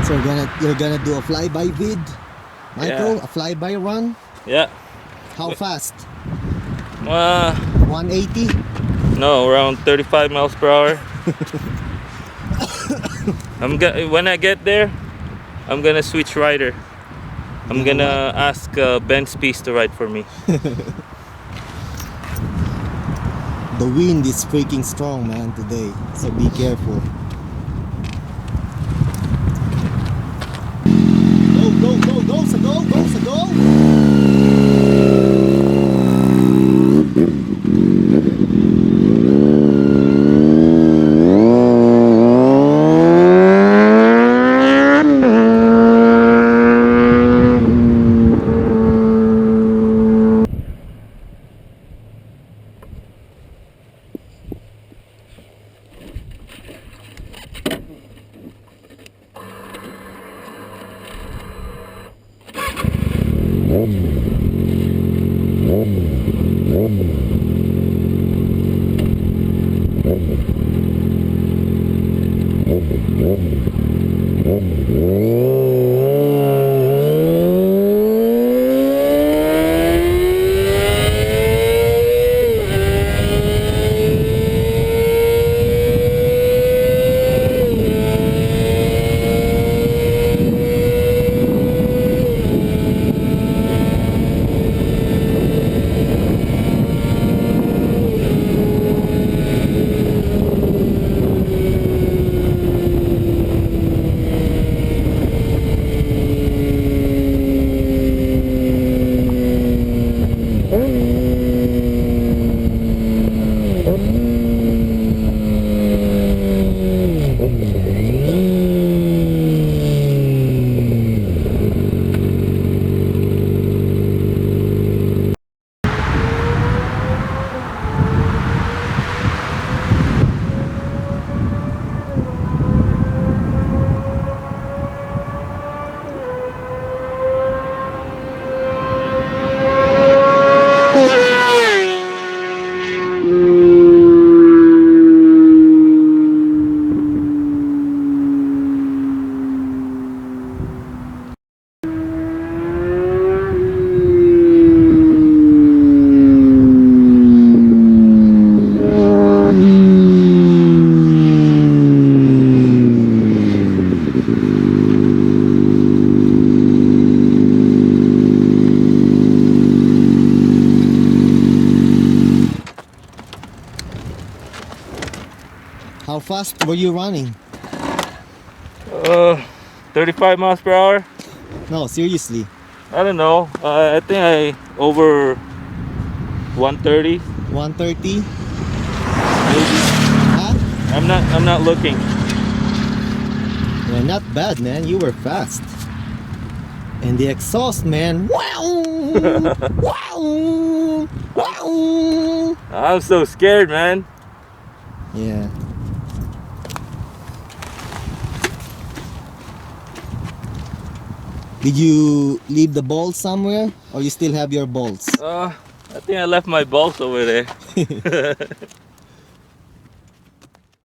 So you're gonna do a flyby vid, Michael? Yeah. A flyby run? Yeah. How fast? 180? No, around 35 miles per hour. When I get there, I'm gonna switch rider. I'm gonna ask Ben Spies to ride for me. The wind is freaking strong, man, today. So be careful. Go, so go! How fast were you running? 35 miles per hour. No, seriously. I don't know. I think I over 130. 130? Maybe. Huh? I'm not looking. Yeah, not bad, man. You were fast. And the exhaust, man. Wow! Wow! Wow! I'm so scared, man. Yeah. Did you leave the bolts somewhere, or you still have your bolts? I think I left my bolts over there.